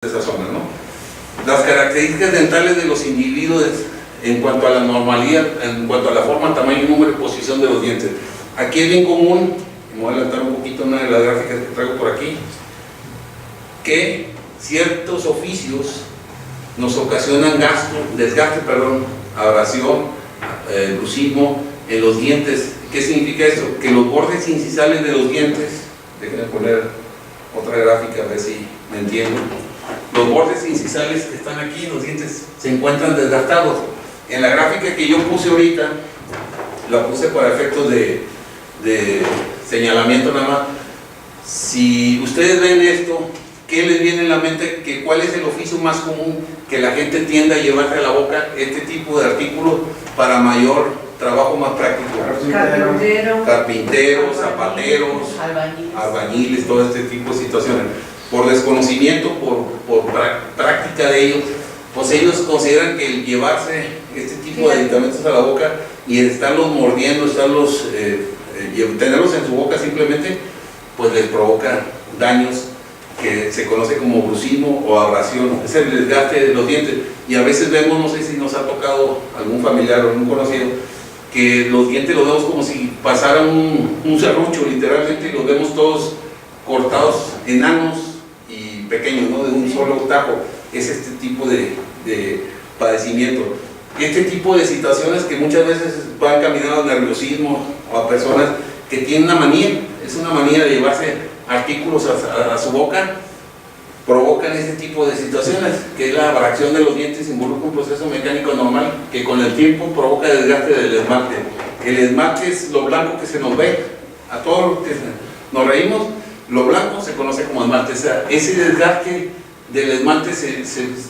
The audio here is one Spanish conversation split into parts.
de esa zona, ¿no? Las características dentales de los individuos en cuanto a la normalidad, en cuanto a la forma, tamaño, número y posición de los dientes. Aquí es bien común, me voy a adelantar un poquito una de las gráficas que traigo por aquí, que ciertos oficios nos ocasionan desgaste, abrasión, brucismo en los dientes. ¿Qué significa esto? Que los bordes incisales de los dientes, déjenme poner otra gráfica a ver si me entiendo. Los bordes incisales que están aquí, los dientes, se encuentran desgastados. En la gráfica que yo puse ahorita, la puse para efectos de señalamiento nada más. Si ustedes ven esto, ¿qué les viene en la mente? ¿Cuál es el oficio más común que la gente tiende a llevarse a la boca? Este tipo de artículos para mayor trabajo más práctico. Carpinteros, zapateros, albañiles, todo este tipo de situaciones. Por desconocimiento, por práctica de ellos, pues ellos consideran que el llevarse este tipo de aditamentos a la boca y estarlos mordiendo, tenerlos en su boca simplemente, pues les provoca daños que se conoce como brucismo o abrasión. Es el desgaste de los dientes. Y a veces vemos, no sé si nos ha tocado algún familiar o algún conocido, que los dientes los vemos como si pasara un serrucho literalmente, y los vemos todos cortados, enanos y pequeños, ¿no? De un solo tajo. Es este tipo de padecimiento. Este tipo de situaciones que muchas veces van caminando al nerviosismo o a personas que tienen una manía, es una manía de llevarse artículos a su boca, provocan este tipo de situaciones, que es la abrasión de los dientes, involucra un proceso mecánico normal que con el tiempo provoca desgaste del esmalte. El esmalte es lo blanco que se nos ve, a todos los que nos reímos, lo blanco se conoce como esmalte. O sea, ese desgaste del esmalte se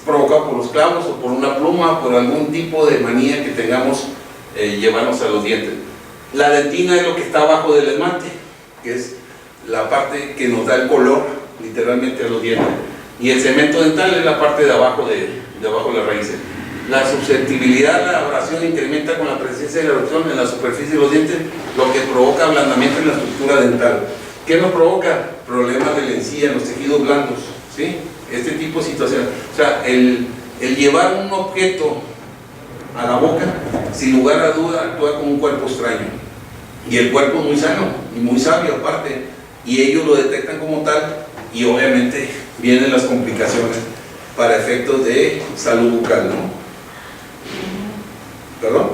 provoca por los clavos o por una pluma, por algún tipo de manía que tengamos llevarnos a los dientes. La dentina es lo que está abajo del esmalte, que es la parte que nos da el color literalmente a los dientes, y el cemento dental es la parte de abajo de las raíces. La susceptibilidad a la abrasión incrementa con la presencia de la erupción en la superficie de los dientes, lo que provoca ablandamiento en la estructura dental. ¿Qué nos provoca? Problemas de la encía en los tejidos blandos, ¿sí? Este tipo de situaciones. O sea, el llevar un objeto a la boca, sin lugar a duda, actúa como un cuerpo extraño, y el cuerpo es muy sano y muy sabio aparte, y ellos lo detectan como tal, y obviamente vienen las complicaciones para efectos de salud bucal, ¿no? ¿Perdón?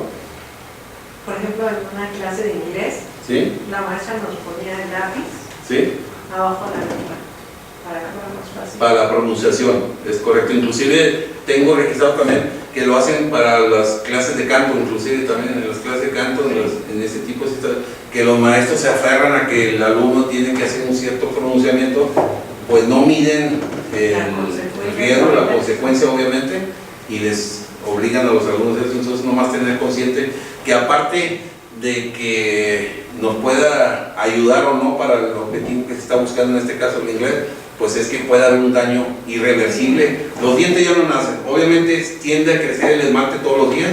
Por ejemplo, en una clase de inglés, ¿sí? La maestra nos ponía el lápiz, ¿sí? Abajo de la lengua, para que fuera más fácil. Para la pronunciación, es correcto. Inclusive tengo registrado también que lo hacen para las clases de canto, inclusive también en las clases de canto, en ese tipo de situaciones, que los maestros se aferran a que el alumno tiene que hacer un cierto pronunciamiento, pues no miden el riesgo, la consecuencia obviamente, y les obligan a los alumnos a eso. Entonces nomás tener consciente que aparte de que nos pueda ayudar o no para el objetivo que se está buscando, en este caso el inglés, pues es que puede haber un daño irreversible. Los dientes ya no nacen, obviamente tiende a crecer el esmalte todos los días,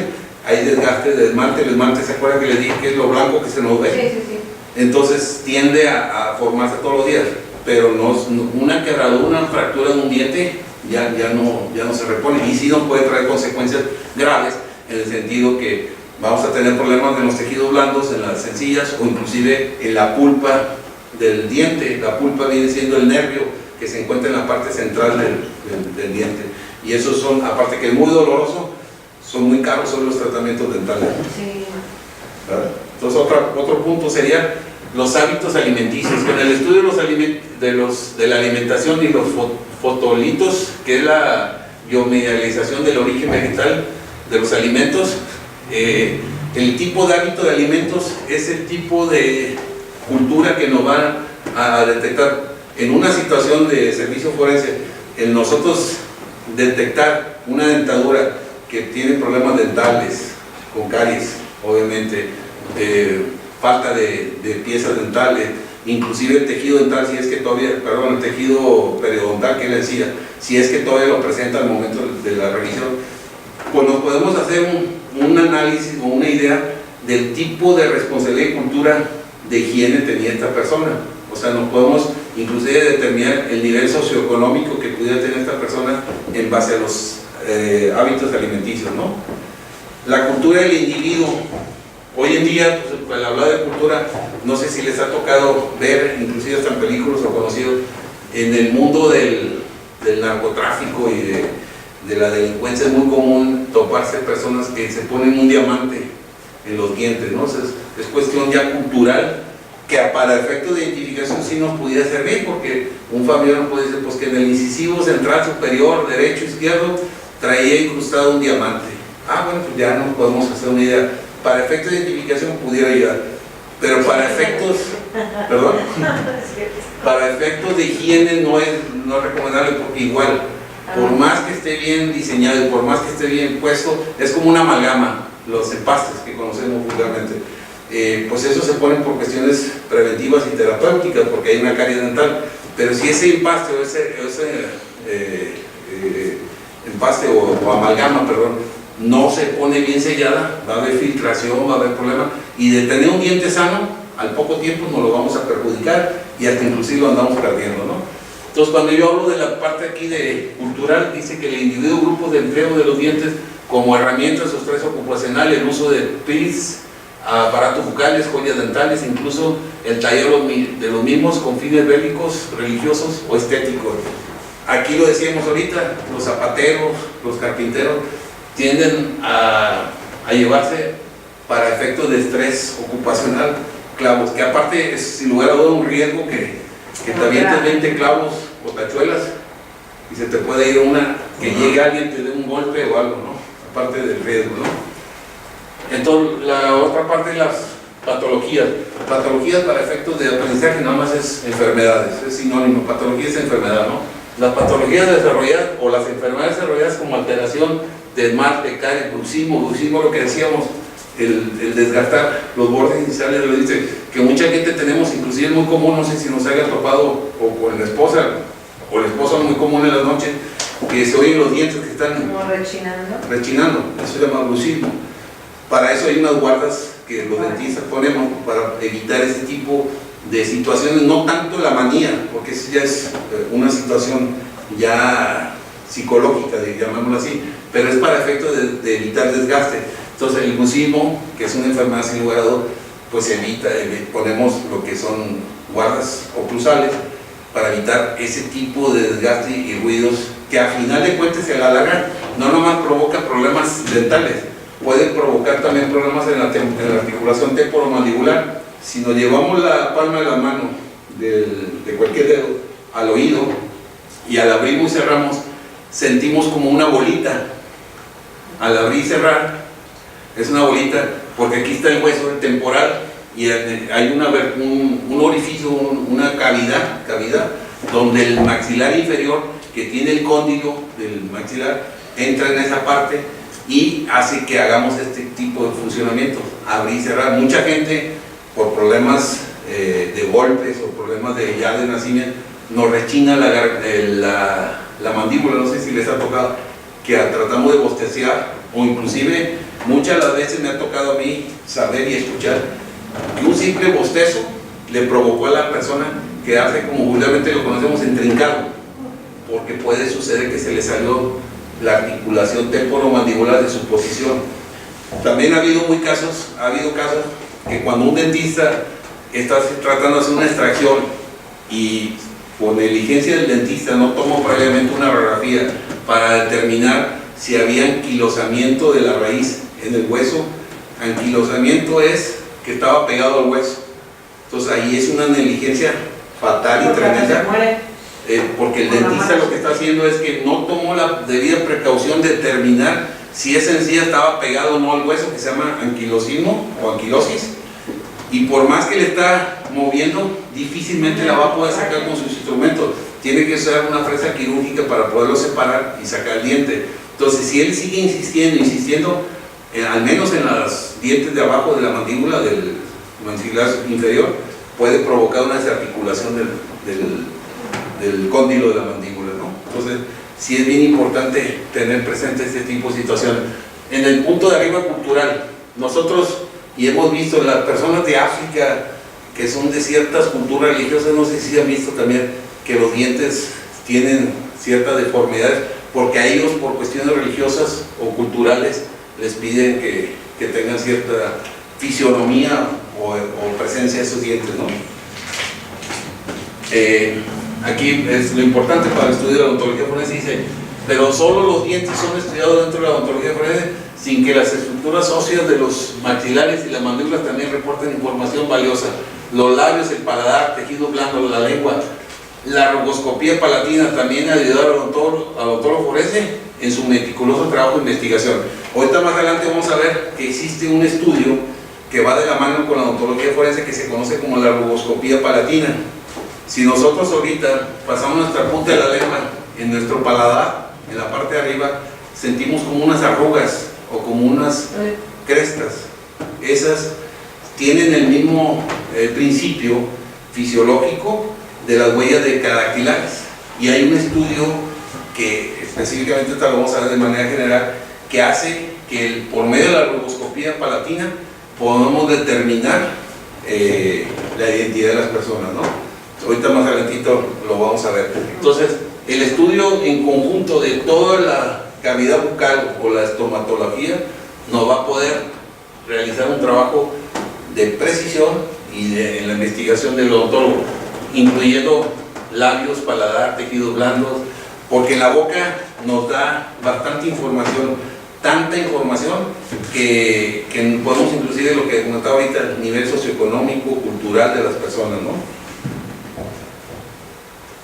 hay desgaste de esmalte, el esmalte, ¿se acuerdan que les dije que es lo blanco que se nos ve? Sí. Entonces tiende a formarse todos los días, pero una quebradura, una fractura de un diente ya no se repone, y sí nos puede traer consecuencias graves, en el sentido que vamos a tener problemas en los tejidos blandos, en las encías, o inclusive en la pulpa del diente. La pulpa viene siendo el nervio que se encuentra en la parte central del diente, y esos son, aparte que es muy doloroso, son muy caros los tratamientos dentales. Sí. ¿Verdad? Entonces otro punto sería los hábitos alimenticios. Con el estudio de la alimentación y los fotolitos, que es la biomedialización del origen vegetal de los alimentos, el tipo de hábito de alimentos es el tipo de cultura que nos va a detectar en una situación de servicio forense. En nosotros detectar una dentadura que tiene problemas dentales, con caries, obviamente, falta de piezas dentales, inclusive el tejido dental, si es que todavía, el tejido periodontal que le decía, si es que todavía lo presenta al momento de la revisión, pues nos podemos hacer un análisis o una idea del tipo de responsabilidad y cultura de higiene tenía esta persona. O sea, nos podemos inclusive determinar el nivel socioeconómico que pudiera tener esta persona en base a los hábitos alimenticios, ¿no? La cultura del individuo. Hoy en día, pues, al hablar de cultura, no sé si les ha tocado ver, inclusive hasta en películas o conocidos, en el mundo del narcotráfico y de la delincuencia es muy común toparse personas que se ponen un diamante en los dientes, ¿no? O sea, es cuestión ya cultural, que para efectos de identificación sí nos pudiera servir, porque un familiar nos puede decir pues, que en el incisivo central superior, derecho, izquierdo, traía incrustado un diamante. Ah, bueno, pues ya nos podemos hacer una idea. Para efectos de identificación pudiera ayudar, pero para efectos, perdón, para efectos de higiene no es recomendable, porque igual, por más que esté bien diseñado y por más que esté bien puesto, es como una amalgama, los empastes que conocemos vulgarmente. Pues eso se ponen por cuestiones preventivas y terapéuticas, porque hay una carie dental, pero si ese empaste o ese empaste o amalgama, perdón, no se pone bien sellada, va a haber filtración, va a haber problema, y de tener un diente sano, al poco tiempo nos lo vamos a perjudicar y hasta inclusive lo andamos perdiendo, ¿no? Entonces, cuando yo hablo de la parte aquí de cultural, dice que el individuo grupo de empleo de los dientes como herramienta de estrés ocupacional, el uso de PIS, aparatos bucales, joyas dentales, incluso el taller de los mismos con fines bélicos, religiosos o estéticos. Aquí lo decíamos ahorita, los zapateros, los carpinteros tienden a llevarse para efectos de estrés ocupacional clavos, que aparte es sin lugar a duda un riesgo que te avientes 20 clavos o tachuelas y se te puede ir que llegue alguien, te dé un golpe o algo, ¿no? Aparte del riesgo, ¿no? Entonces, la otra parte de las patologías. Patologías para efectos de aprendizaje nada más es enfermedades, es sinónimo, patología es enfermedad, ¿no? Las patologías desarrolladas o las enfermedades desarrolladas como alteración de esmalte, caries, bruxismo, lo que decíamos, el desgastar los bordes iniciales, lo dice, que mucha gente tenemos, inclusive es muy común, no sé si nos haya topado o con la esposa o el esposo, muy común en las noches, que se oyen los dientes que están como rechinando, eso se llama bruxismo. Para eso hay unas guardas que los dentistas ponemos para evitar ese tipo de situaciones, no tanto la manía, porque eso ya es una situación ya psicológica, llamémoslo así, pero es para efectos de evitar desgaste. Entonces el bruxismo, que es una enfermedad sin lugar a dudas, pues evita, ponemos lo que son guardas oclusales para evitar ese tipo de desgaste y ruidos que a final de cuentas se la larga no nomás provoca problemas dentales, puede provocar también problemas en la articulación temporomandibular. Si nos llevamos la palma de la mano de cualquier dedo al oído y al abrir y cerramos, sentimos como una bolita. Al abrir y cerrar es una bolita porque aquí está el hueso temporal y hay un orificio, una cavidad donde el maxilar inferior, que tiene el cóndilo del maxilar, entra en esa parte y hace que hagamos este tipo de funcionamiento, abrir y cerrar. Mucha gente por problemas de golpes o problemas de nacimiento nos rechina la mandíbula, no sé si les ha tocado, que tratamos de bosteciar, o inclusive muchas de las veces me ha tocado a mí saber y escuchar que un simple bostezo le provocó a la persona quedarse, como vulgarmente lo conocemos, entrincado, porque puede suceder que se le salió la articulación temporomandibular de su posición. También ha habido casos que cuando un dentista está tratando de hacer una extracción y por negligencia del dentista no tomó previamente una radiografía para determinar si había anquilosamiento de la raíz en el hueso. Anquilosamiento es que estaba pegado al hueso. Entonces ahí es una negligencia fatal y tremenda, porque el dentista lo que está haciendo es que no tomó la debida precaución de determinar si esa encía estaba pegado o no al hueso, que se llama anquilosismo o anquilosis, y por más que le está moviendo, difícilmente la va a poder sacar con sus instrumentos. Tiene que usar una fresa quirúrgica para poderlo separar y sacar el diente. Entonces, si él sigue insistiendo, al menos en los dientes de abajo de la mandíbula, del maxilar inferior, puede provocar una desarticulación del cóndilo de la mandíbula, ¿no? Entonces, sí es bien importante tener presente este tipo de situaciones. En el punto de arriba cultural, nosotros, y hemos visto las personas de África, que son de ciertas culturas religiosas. No sé si han visto también que los dientes tienen ciertas deformidades, porque a ellos, por cuestiones religiosas o culturales, les piden que tengan cierta fisionomía o presencia de esos dientes, ¿no? Aquí es lo importante para el estudio de la odontología forense, dice, pero solo los dientes son estudiados dentro de la odontología forense, sin que las estructuras óseas de los maxilares y las mandíbulas también reporten información valiosa. Los labios, el paladar, tejido blando, la lengua, la rogoscopía palatina también ayuda al odontólogo forense en su meticuloso trabajo de investigación. Ahorita más adelante vamos a ver que existe un estudio que va de la mano con la odontología forense que se conoce como la rogoscopía palatina. Si nosotros ahorita pasamos nuestra punta de la lengua en nuestro paladar, en la parte de arriba, sentimos como unas arrugas o como unas crestas. Esas tienen el mismo principio fisiológico de las huellas decadactilares. Y hay un estudio que específicamente lo vamos a ver de manera general, que hace que por medio de la rogoscopía palatina podamos determinar la identidad de las personas, ¿no? Ahorita más adelantito lo vamos a ver. Entonces, el estudio en conjunto de toda la cavidad bucal o la estomatología nos va a poder realizar un trabajo de precisión y en la investigación del odontólogo, incluyendo labios, paladar, tejidos blandos, porque en la boca nos da bastante información, tanta información que podemos inclusive lo que comentaba ahorita, el nivel socioeconómico, cultural de las personas, ¿no?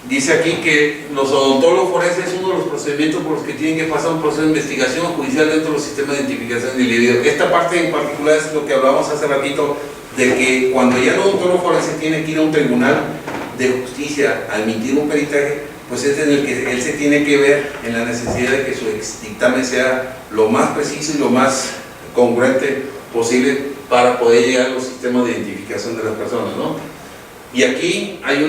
Dice aquí que los odontólogos forenses es uno de los procedimientos por los que tienen que pasar un proceso de investigación judicial dentro de los sistemas de identificación del individuo. Esta parte en particular es lo que hablábamos hace ratito, de que cuando ya el odontólogo forense tiene que ir a un tribunal de justicia a emitir un peritaje, pues es en el que él se tiene que ver en la necesidad de que su dictamen sea lo más preciso y lo más congruente posible para poder llegar a los sistemas de identificación de las personas, ¿no? Y aquí hay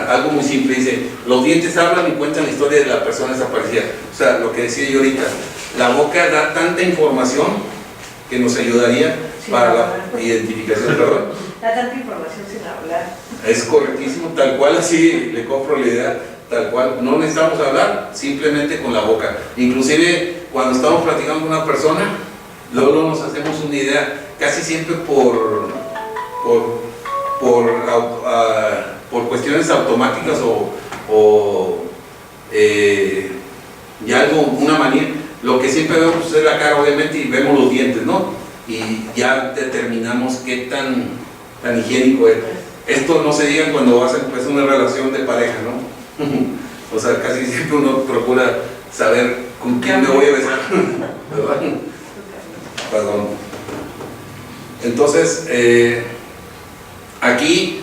algo muy simple, dice, los dientes hablan y cuentan la historia de la persona desaparecida. O sea, lo que decía yo ahorita, la boca da tanta información que nos ayudaría para la identificación, perdón. Da tanta información sin hablar. Es correctísimo, tal cual, así le compro la idea, tal cual, no necesitamos hablar, simplemente con la boca. Inclusive cuando estamos platicando con una persona, luego nos hacemos una idea, casi siempre por cuestiones automáticas o ya algo, una manía. Lo que siempre vemos es la cara, obviamente, y vemos los dientes, ¿no? Y ya determinamos qué tan higiénico es. Esto no se diga cuando vas a empezar una relación de pareja, ¿no? O sea, casi siempre uno procura saber con quién me voy a besar, ¿verdad? Perdón. Entonces, aquí,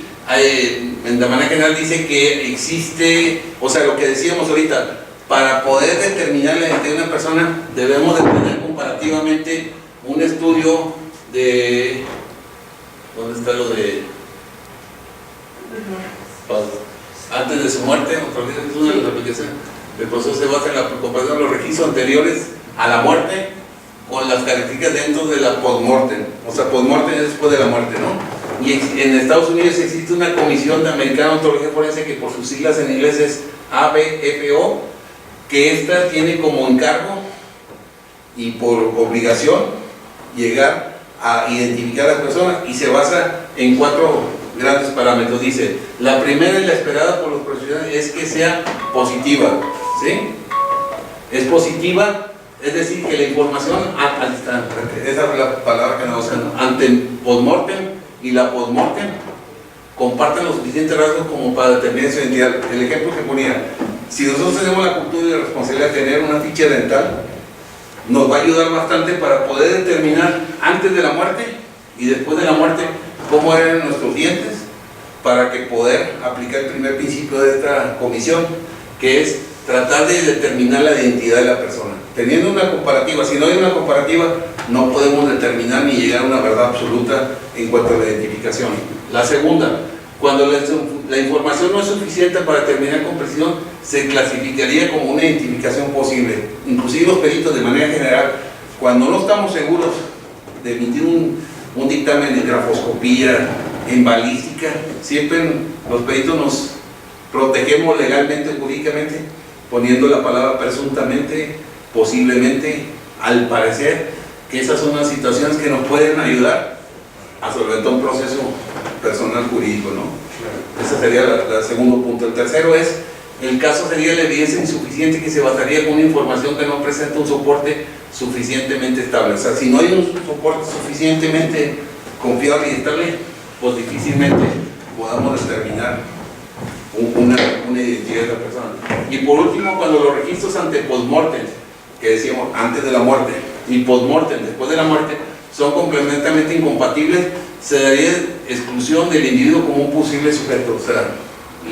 en la manera general dice que existe, o sea, lo que decíamos ahorita, para poder determinar la identidad de una persona, debemos de tener comparativamente un estudio de, ¿dónde está lo de? Antes de su muerte, es una de las aplicaciones. El proceso se basa en la comparación de los registros anteriores a la muerte con las características dentro de la postmortem. O sea, postmortem es después de la muerte, ¿no? Y en Estados Unidos existe una comisión de americana de odontología forense que por sus siglas en inglés es ABFO, que esta tiene como encargo y por obligación llegar a identificar a las personas, y se basa en 4 grandes parámetros. Dice, la primera y la esperada por los profesionales es que sea positiva, ¿sí? Es positiva, es decir, que la información, esa es la palabra que nos usan, ante postmortem y la postmortem comparten los suficientes rasgos como para determinar su identidad. El ejemplo que ponía, si nosotros tenemos la cultura y la responsabilidad de tener una ficha dental, nos va a ayudar bastante para poder determinar antes de la muerte y después de la muerte cómo eran nuestros dientes, para que poder aplicar el primer principio de esta comisión, que es tratar de determinar la identidad de la persona. Teniendo una comparativa, si no hay una comparativa, no podemos determinar ni llegar a una verdad absoluta en cuanto a la identificación. La segunda, cuando la información no es suficiente para determinar con precisión, se clasificaría como una identificación posible. Inclusive los peritos, de manera general, cuando no estamos seguros de emitir un dictamen en grafoscopía, en balística. Siempre los peritos nos protegemos legalmente, jurídicamente, poniendo la palabra presuntamente, posiblemente, al parecer, que esas son las situaciones que nos pueden ayudar a solventar un proceso personal jurídico, ¿no? Ese sería el segundo punto. El tercero es, el caso sería la evidencia insuficiente que se basaría con una información que no presenta un soporte suficientemente estable. O sea, si no hay un soporte suficientemente confiable y estable, pues difícilmente podamos determinar una identidad de la persona. Y por último, cuando los registros ante postmortem, que decíamos antes de la muerte, y postmortem, después de la muerte, son complementamente incompatibles, se daría exclusión del individuo como un posible sujeto. O sea,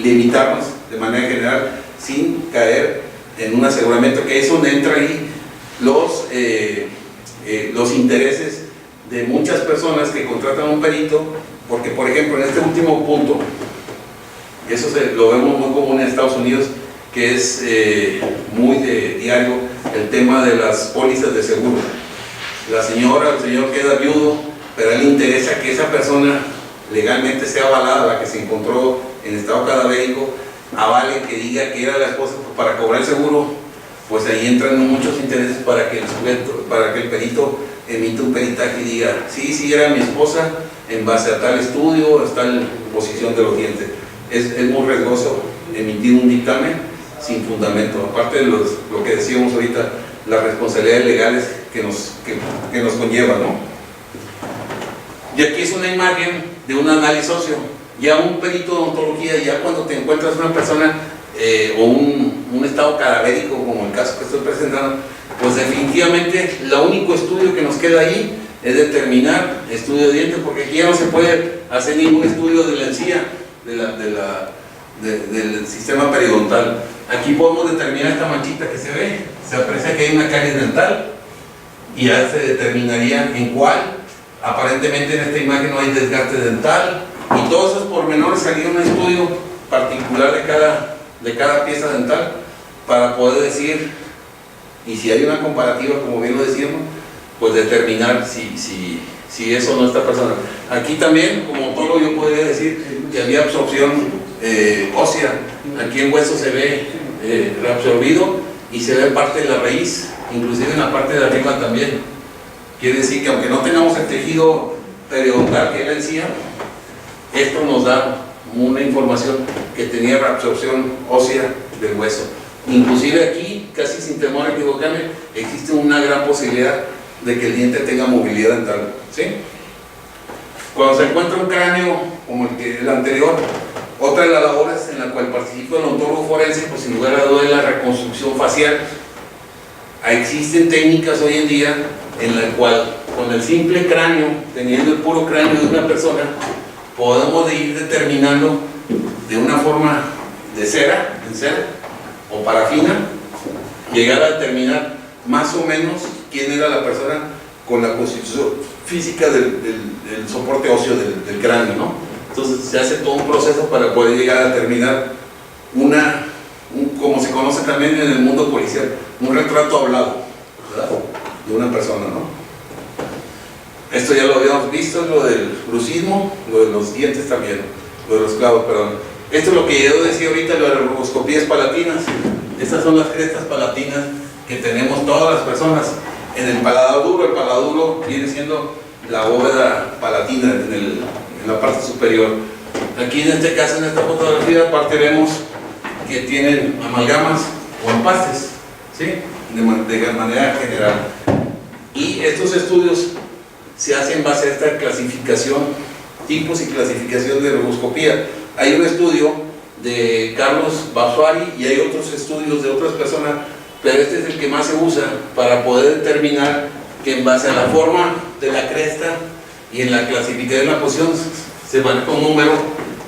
limitarnos de manera general sin caer en un aseguramiento, que es donde entra ahí los intereses de muchas personas que contratan a un perito, porque por ejemplo en este último punto, y eso lo vemos muy común en Estados Unidos, que es muy de diario, el tema de las pólizas de seguro. La señora, el señor queda viudo, pero a él le interesa que esa persona legalmente sea avalada, la que se encontró en estado cadavérico, avale, que diga que era la esposa para cobrar el seguro. Pues ahí entran muchos intereses para que el sujeto, para que el perito emita un peritaje y diga, sí, era mi esposa en base a tal estudio, a tal posición de los dientes. Es muy riesgoso emitir un dictamen sin fundamento, aparte de lo que decíamos ahorita, las responsabilidades legales que nos conlleva, ¿no? Y aquí es una imagen de un análisis socio. Ya un perito de odontología, ya cuando te encuentras una persona o un estado cadavérico, como el caso que estoy presentando, pues definitivamente el único estudio que nos queda ahí es determinar estudio de dientes, porque aquí ya no se puede hacer ningún estudio de la encía, del sistema periodontal. Aquí podemos determinar esta manchita que se ve, se aprecia que hay una caries dental y ya se determinaría en cuál. Aparentemente en esta imagen no hay desgaste dental, y todos esos pormenores haría un estudio particular de cada pieza dental para poder decir, y si hay una comparativa, como bien lo decíamos, pues determinar si eso no está pasando. Aquí también, como odontólogo, yo podría decir que había absorción ósea. Aquí el hueso se ve reabsorbido y se ve parte de la raíz, inclusive en la parte de arriba también. Quiere decir que aunque no tengamos el tejido periodontal, que es la encía, esto nos da una información que tenía reabsorción ósea del hueso. Inclusive aquí, casi sin temor a equivocarme, existe una gran posibilidad de que el diente tenga movilidad dental, ¿sí? Cuando se encuentra un cráneo como el anterior, otra de las labores en la cual participa el odontólogo forense, pues sin lugar a dudas, es la reconstrucción facial. Existen técnicas hoy en día en la cual con el simple cráneo, teniendo el puro cráneo de una persona, podemos ir determinando de una forma de cera, en cera o parafina, llegar a determinar más o menos quién era la persona con la constitución física del soporte óseo del cráneo, ¿no? Entonces se hace todo un proceso para poder llegar a determinar como se conoce también en el mundo policial, un retrato hablado, ¿verdad?, de una persona, ¿no? Esto ya lo habíamos visto, lo del brucismo, lo de los dientes también, lo de los clavos, perdón. Esto es lo que yo decía ahorita, lo de las rugoscopías palatinas. Estas son las crestas palatinas que tenemos todas las personas en el paladar duro. El paladar duro viene siendo la bóveda palatina en la parte superior. Aquí en este caso, en esta fotografía, aparte vemos que tienen amalgamas o empastes, ¿sí?, de manera general. Y estos estudios se hacen en base a esta clasificación, tipos y clasificación de rugoscopía. Hay un estudio de Carlos Basuari y hay otros estudios de otras personas, pero este es el que más se usa para poder determinar que en base a la forma de la cresta y en la clasificación de la posición se maneja un número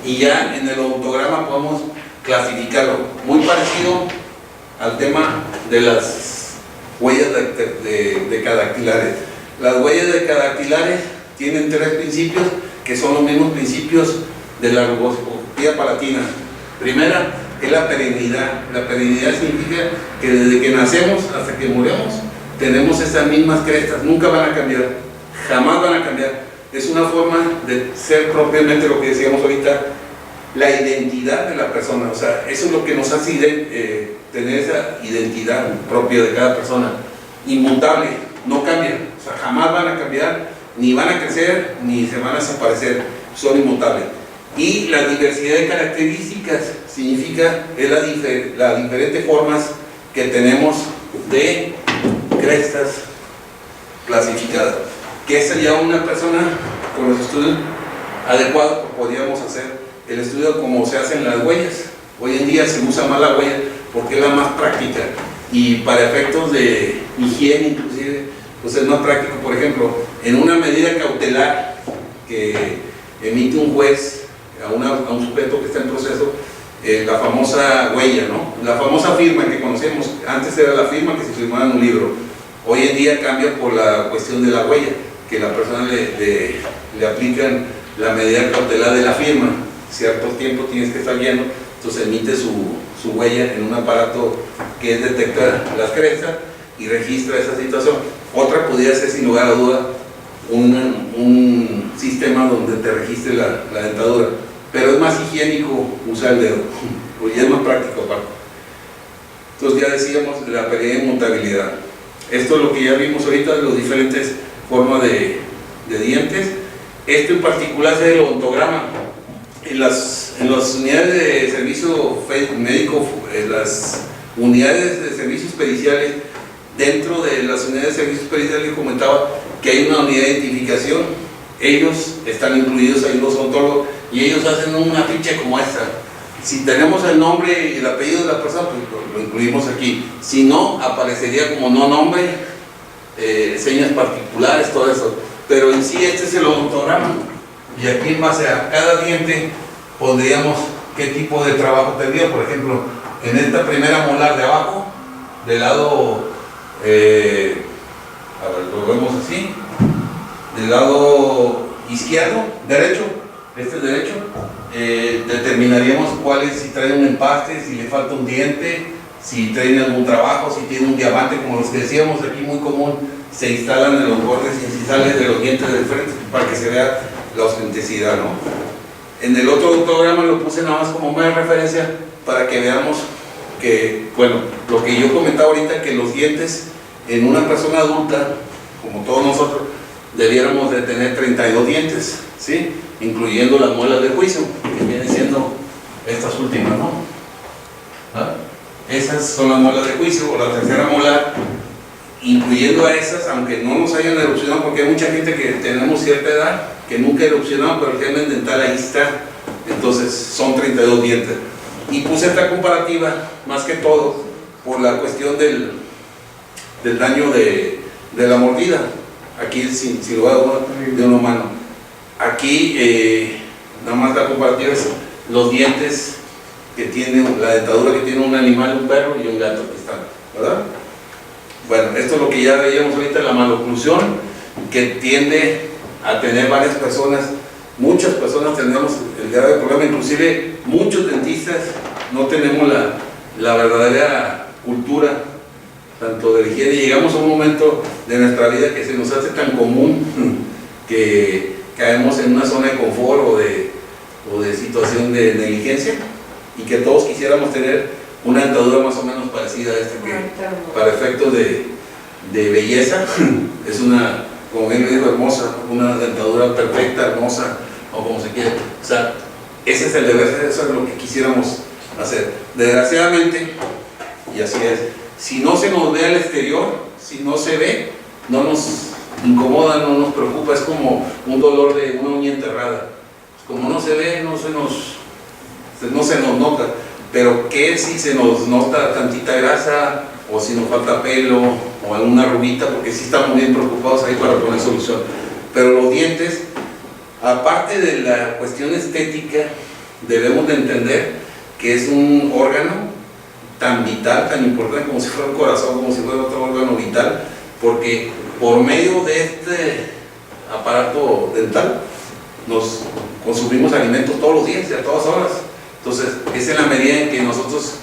y ya en el odontograma podemos clasificarlo. Muy parecido al tema de las huellas de cadactilares. Las huellas de cadactilares tienen tres principios que son los mismos principios de la rugoscopía palatina. Primera es la perennidad. La perennidad significa que desde que nacemos hasta que morimos tenemos esas mismas crestas, nunca van a cambiar, jamás van a cambiar. es una forma de ser propiamente lo que decíamos ahorita, la identidad de la persona. O sea, eso es lo que nos hace tener esa identidad propia de cada persona, inmutable, no cambia, o sea, jamás van a cambiar, ni van a crecer, ni se van a desaparecer, son inmutables. Y la diversidad de características significa las diferentes formas que tenemos de crestas clasificadas. ¿Qué sería una persona con los estudios adecuados? Podríamos hacer el estudio como se hacen las huellas. Hoy en día se usa más la huella porque es la más práctica y para efectos de higiene inclusive, pues es más práctico. Por ejemplo, en una medida cautelar que emite un juez a un sujeto que está en proceso, la famosa huella, ¿no? La famosa firma que conocemos, antes era la firma que se firmaba en un libro, hoy en día cambia por la cuestión de la huella, que la persona le aplican la medida cautelar de la firma, cierto tiempo tienes que estar yendo, entonces emite su huella en un aparato que detecta las crestas y registra esa situación. Otra podría ser sin lugar a duda un sistema donde te registre la dentadura, pero es más higiénico usar el dedo, porque es más práctico aparte. Entonces ya decíamos la pérdida de inmutabilidad. Esto es lo que ya vimos ahorita de las diferentes formas de dientes. Esto en particular es el odontograma. En las unidades de servicio médico, en las unidades de servicios periciales, dentro de las unidades de servicios periciales comentaba que hay una unidad de identificación. Ellos están incluidos ahí los odontólogos y ellos hacen una ficha como esta. Si tenemos el nombre y el apellido de la persona, pues lo incluimos aquí. Si no, aparecería como no nombre, señas particulares, todo eso. Pero en sí este es el odontograma. Y aquí en base a cada diente pondríamos qué tipo de trabajo tendría. Por ejemplo, en esta primera molar de abajo, del lado, a ver, lo vemos así, del lado izquierdo, derecho, este es derecho, determinaríamos cuál es, si trae un empaste, si le falta un diente, si trae algún trabajo, si tiene un diamante, como los que decíamos aquí, muy común, se instalan en los bordes incisales de los dientes del frente para que se vea la autenticidad, ¿no? En el otro odontograma lo puse nada más como mera referencia para que veamos que, bueno, lo que yo comentaba ahorita, que los dientes en una persona adulta, como todos nosotros, debiéramos de tener 32 dientes, ¿sí? Incluyendo las muelas de juicio, que vienen siendo estas últimas, ¿no? ¿Ah? Esas son las muelas de juicio, o la tercera molar, incluyendo a esas, aunque no nos hayan erupcionado, porque hay mucha gente que tenemos cierta edad, que nunca erupcionado, pero el germen dental ahí está, entonces son 32 dientes. Y puse esta comparativa, más que todo, por la cuestión del daño de la mordida. Aquí sin lugar a duda de un humano. Aquí nada más la comparativa es los dientes que tiene, la dentadura que tiene un animal, un perro y un gato que están, ¿verdad? Bueno, esto es lo que ya veíamos ahorita, la maloclusión, que tiende a tener varias personas, muchas personas tenemos el grave problema, inclusive muchos dentistas no tenemos la verdadera cultura tanto de la higiene. Llegamos a un momento de nuestra vida que se nos hace tan común que caemos en una zona de confort o de situación de negligencia, y que todos quisiéramos tener una dentadura más o menos parecida a esta, que para efectos de belleza es una, como bien lo dijo, hermosa, una dentadura perfecta, hermosa, o como se quiera. O sea, ese es el deber, eso es lo que quisiéramos hacer. Desgraciadamente, y así es, si no se nos ve al exterior, si no se ve, no nos incomoda, no nos preocupa, es como un dolor de una uña enterrada. Como no se ve, no se nos nota. Pero que si se nos nota tantita grasa, o si nos falta pelo, o alguna arruguita, porque sí estamos bien preocupados ahí para poner solución. Pero los dientes, aparte de la cuestión estética, debemos de entender que es un órgano tan vital, tan importante como si fuera un corazón, como si fuera otro órgano vital, porque por medio de este aparato dental nos consumimos alimentos todos los días y a todas horas. Entonces, es en la medida en que nosotros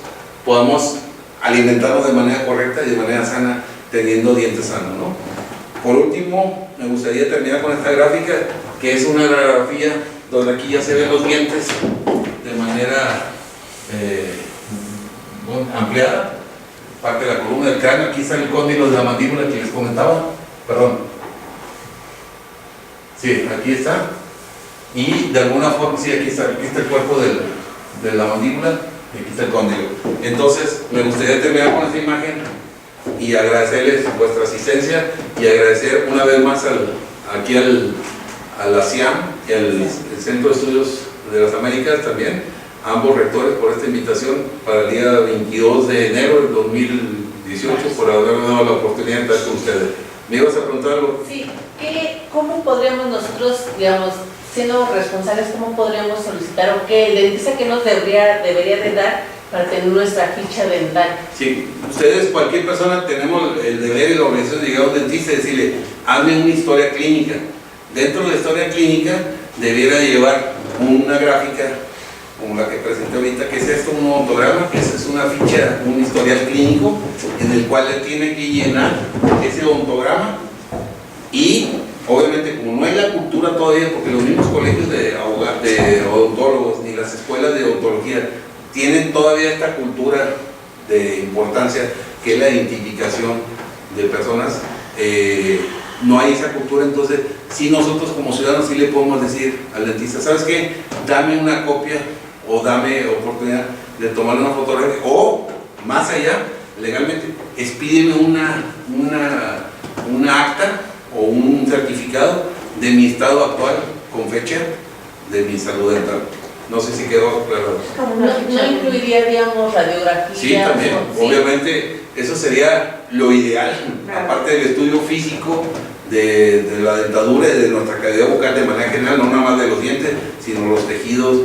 podamos alimentarnos de manera correcta y de manera sana, teniendo dientes sanos, ¿no? Por último, me gustaría terminar con esta gráfica que es una radiografía donde aquí ya se ven los dientes de manera ampliada, parte de la columna del cráneo. Aquí está el cóndilo de la mandíbula que les comentaba, perdón. Sí, aquí está. Y de alguna forma, sí, aquí está el cuerpo de la mandíbula y aquí está el cóndilo. Entonces, me gustaría terminar con esta imagen y agradecerles vuestra asistencia y agradecer una vez más aquí a la CIAM y al Centro de Estudios de las Américas también, a ambos rectores por esta invitación para el día 22 de enero del 2018, por haberme dado la oportunidad de estar con ustedes. ¿Me ibas a preguntar algo? Sí, ¿cómo podríamos nosotros, digamos, siendo responsables, cómo podríamos solicitar o qué el dentista que nos debería de dar para tener nuestra ficha dental? Sí, ustedes, cualquier persona, tenemos el deber y la obligación de llegar a un dentista y decirle, hazme una historia clínica. Dentro de la historia clínica debiera llevar una gráfica como la que presenté ahorita, que es esto, un odontograma, que es una ficha, un historial clínico en el cual él tiene que llenar ese odontograma y obviamente como no hay la cultura todavía, porque los mismos colegios de odontólogos ni las escuelas de odontología tienen todavía esta cultura de importancia que es la identificación de personas, no hay esa cultura. Entonces si nosotros como ciudadanos sí le podemos decir al dentista, ¿sabes qué? Dame una copia o dame oportunidad de tomar una fotografía, o más allá, legalmente, expídeme una acta o un certificado de mi estado actual con fecha de mi salud dental. No sé si quedó claro. ¿No incluiría, digamos, radiografía? Sí, también, ¿sí? Obviamente, eso sería lo ideal, claro. Aparte del estudio físico de la dentadura y de nuestra calidad bucal de manera general, no nada más de los dientes, sino los tejidos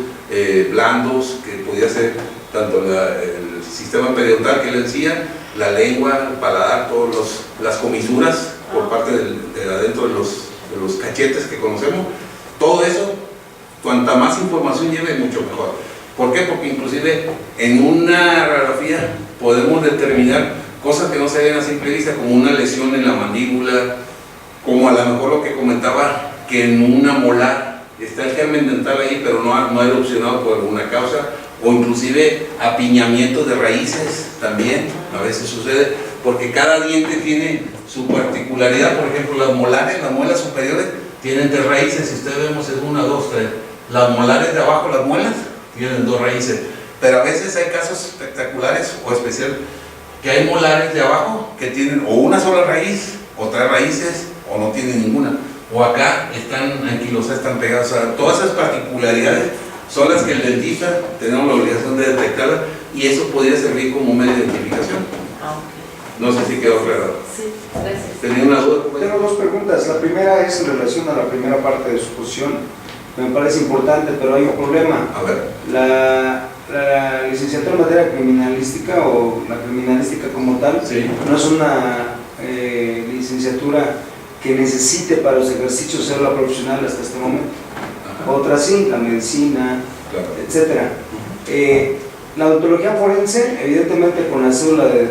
blandos, que podía ser tanto el sistema periodontal que le decía, la lengua, el paladar, todas las comisuras por parte de adentro de los cachetes que conocemos. Todo eso, cuanta más información lleve, mucho mejor. ¿Por qué? Porque inclusive en una radiografía podemos determinar cosas que no se ven a simple vista, como una lesión en la mandíbula, como a lo mejor lo que comentaba, que en una molar está el germen dental ahí, pero no ha erupcionado por alguna causa, o inclusive apiñamientos de raíces también, a veces sucede, porque cada diente tiene su particularidad. Por ejemplo, las molares, las muelas superiores tienen 3 raíces, si ustedes vemos es 1, 2, 3. Las molares de abajo, las muelas, tienen 2 raíces, pero a veces hay casos espectaculares o especiales, que hay molares de abajo que tienen o una sola raíz, o 3 raíces, o no tienen ninguna, o acá están anquilosadas, están pegadas. O sea, todas esas particularidades son las que el dentista tenemos la obligación de detectarlas, y eso podría servir como medio de identificación. No sé si quedó claro. Sí, gracias. ¿Tenía una duda? Tengo 2 preguntas. La primera es en relación a la primera parte de su posición. Me parece importante, pero hay un problema. A ver. La licenciatura en materia criminalística, o la criminalística como tal, Sí. no es una licenciatura que necesite para los ejercicios ser la profesional hasta este momento. Ajá. Otra sí, la medicina, Claro. etcétera. La odontología forense, evidentemente con la cédula de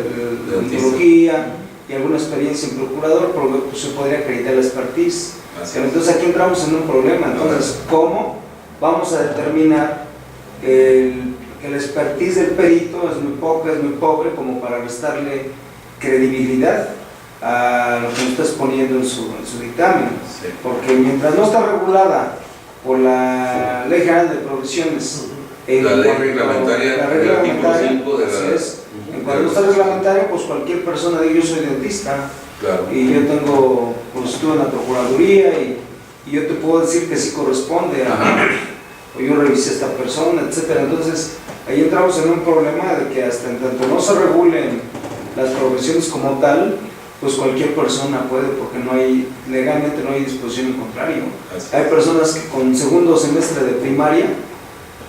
odontología y alguna experiencia en procurador, pues se podría acreditar la expertise. Pero entonces aquí entramos en un problema. Entonces, ¿cómo vamos a determinar que el expertise del perito es muy poca, es muy pobre, como para restarle credibilidad a lo que nos está exponiendo en su dictamen? Sí. Porque mientras no está regulada por la Ley General de Profesiones, La ley reglamentaria, la el artículo reglamentaria, 5 de la... así es. En cuanto no está reglamentaria, pues cualquier persona diga, yo soy dentista, Claro. y yo tengo, pues estuve en la Procuraduría, y yo te puedo decir que sí corresponde o yo revisé a esta persona, etcétera. Entonces ahí entramos en un problema de que hasta en tanto no se regulen las profesiones como tal, pues cualquier persona puede, porque legalmente no hay disposición en contrario. Hay personas que con segundo semestre de primaria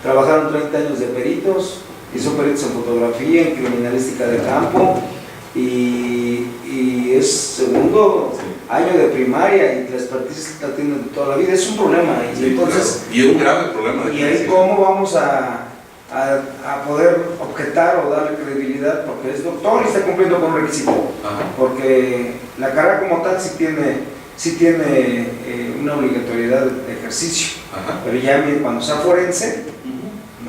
trabajaron 30 años de peritos, y son peritos en fotografía, en criminalística de campo, y es segundo año de primaria, y la expertise la tienen de toda la vida. Es un problema, y Sí, entonces, claro. Y es un grave problema. y ahí cómo vamos a poder objetar o darle credibilidad, porque es doctor y está cumpliendo con un requisito. Ajá. Porque la carrera como tal sí tiene sí tiene una obligatoriedad de ejercicio. Ajá. Pero ya cuando sea forense,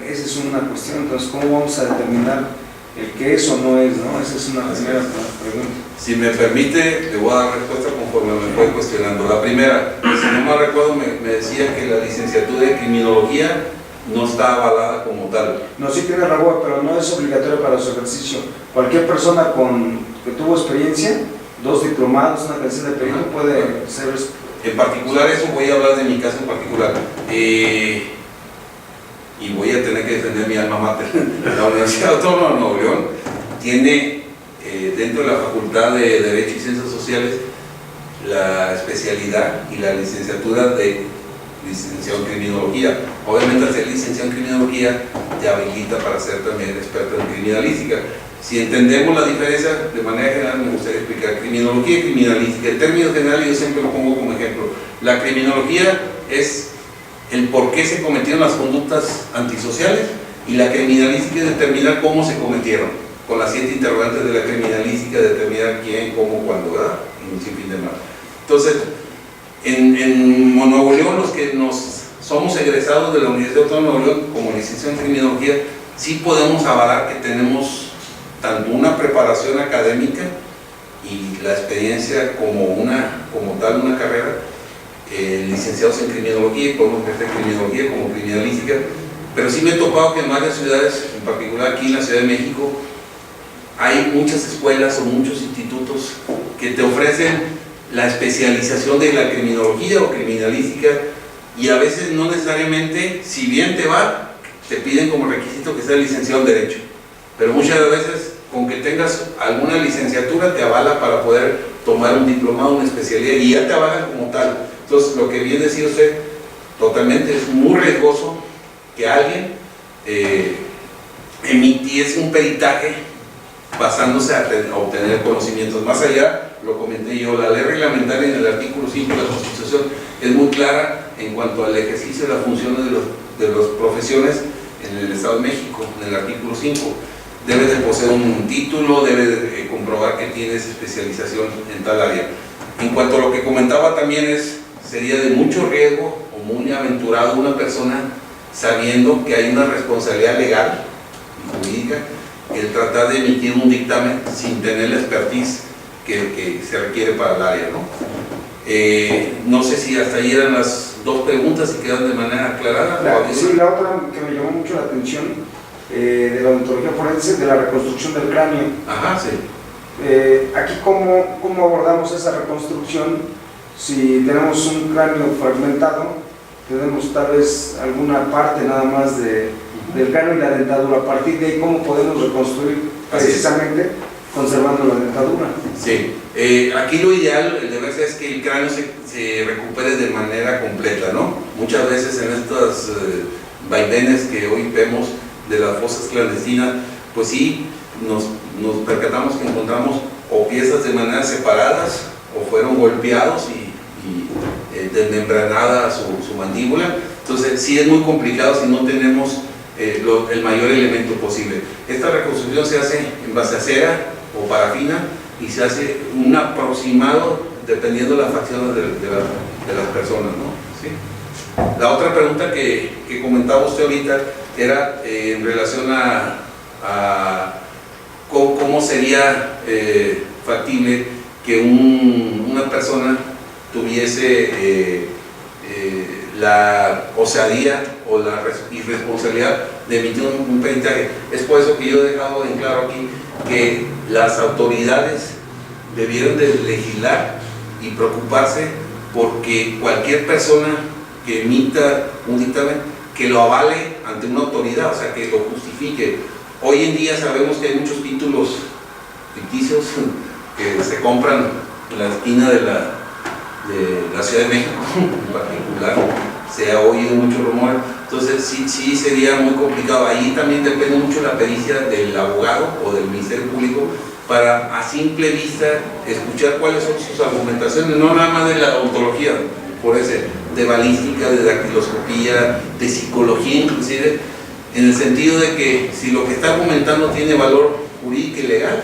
esa es una cuestión. Entonces, ¿cómo vamos a determinar el que es o no es, ¿no? Esa es una primera pregunta. Si me permite, le voy a dar respuesta conforme me fue cuestionando. La primera, si no me recuerdo, me decía que la licenciatura de criminología no está avalada como tal. No, sí tiene Raboa, pero no es obligatorio para su ejercicio. Cualquier persona que tuvo experiencia, 2 diplomados, una credencial de perito, puede ser. En particular, eso voy a hablar de mi caso en particular. Y voy a tener que defender mi alma mater. La Universidad Autónoma de Nuevo León tiene dentro de la Facultad de Derecho y Ciencias Sociales la especialidad y la licenciatura de licenciado en criminología. Obviamente, al ser licenciado en criminología te habilita para ser también experto en criminalística. Si entendemos la diferencia, de manera general me gustaría explicar criminología y criminalística. En términos generales, yo siempre lo pongo como ejemplo. La criminología es el por qué se cometieron las conductas antisociales, y la criminalística es determinar cómo se cometieron, con las 7 interrogantes de la criminalística, determinar quién, cómo, cuándo, ¿verdad? Y un sinfín de más. Entonces, en Nuevo León, los que somos egresados de la Universidad Autónoma de Nuevo León como licenciados en criminología, sí podemos avalar que tenemos tanto una preparación académica y la experiencia como tal una carrera, licenciados en criminología, y podemos ejercer criminología como criminalística. Pero sí me he topado que en varias ciudades, en particular aquí en la Ciudad de México, hay muchas escuelas o muchos institutos que te ofrecen la especialización de la criminología o criminalística, y a veces no necesariamente, si bien te va, te piden como requisito que seas licenciado en Derecho, pero muchas veces con que tengas alguna licenciatura te avala para poder tomar un diplomado, una especialidad, y ya te avalan como tal. Entonces, lo que bien decía usted, totalmente es muy riesgoso que alguien emitiese un peritaje basándose a obtener conocimientos. Más allá, lo comenté yo, la ley reglamentaria en el artículo 5 de la Constitución es muy clara en cuanto al ejercicio de las funciones de las profesiones en el Estado de México. En el artículo 5, debes de poseer un título, debes de comprobar que tienes especialización en tal área. En cuanto a lo que comentaba también, sería de mucho riesgo o muy aventurado una persona, sabiendo que hay una responsabilidad legal y jurídica, el tratar de emitir un dictamen sin tener la expertise que se requiere para el área, ¿no? No sé si hasta ahí eran las 2 preguntas y quedan de manera aclarada. Sí, la otra que me llamó mucho la atención, de la odontología forense, de la reconstrucción del cráneo. Ajá, sí. Aquí, ¿cómo abordamos esa reconstrucción? Si tenemos un cráneo fragmentado, tenemos tal vez alguna parte nada más del cráneo y la dentadura. A partir de ahí, ¿cómo podemos reconstruir precisamente conservando la dentadura? Sí, aquí lo ideal, el deber ser, es que el cráneo se recupere de manera completa, ¿no? Muchas veces en estos vaivenes que hoy vemos de las fosas clandestinas, pues sí, nos percatamos que encontramos o piezas de manera separadas, o fueron golpeados y desmembranada su mandíbula. Entonces sí es muy complicado si no tenemos el mayor elemento posible. Esta reconstrucción se hace en base a cera o parafina, y se hace un aproximado dependiendo de las facciones de las personas, ¿no? ¿Sí? La otra pregunta que comentaba usted ahorita era en relación a cómo sería factible que una persona tuviese la osadía o la irresponsabilidad de emitir un peritaje. Es por eso que yo he dejado en claro aquí que las autoridades debieron de legislar y preocuparse porque cualquier persona que emita un dictamen, que lo avale ante una autoridad, o sea, que lo justifique. Hoy en día sabemos que hay muchos títulos ficticios que se compran en la esquina de la Ciudad de México en particular, se ha oído mucho rumor. Entonces sí sería muy complicado. Ahí también depende mucho la pericia del abogado o del Ministerio Público para, a simple vista, escuchar cuáles son sus argumentaciones, no nada más de la odontología, de balística, de dactiloscopía, de psicología inclusive, en el sentido de que si lo que está argumentando tiene valor jurídico y legal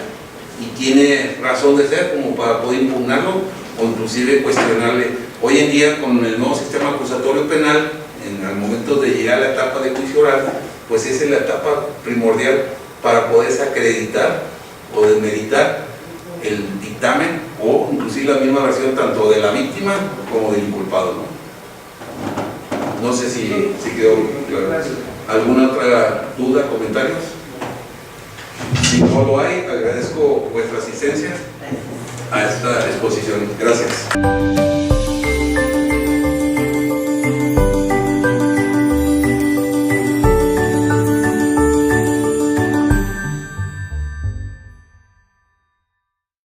y tiene razón de ser como para poder impugnarlo, o inclusive cuestionarle. Hoy en día con el nuevo sistema acusatorio penal, en el momento de llegar a la etapa de juicio oral, pues esa es la etapa primordial para poderse acreditar o desmeritar el dictamen o inclusive la misma versión tanto de la víctima como del inculpado, ¿no? No sé si quedó claro. ¿Alguna otra duda, comentarios? Si no lo hay, agradezco vuestra asistencia a esta exposición. Gracias.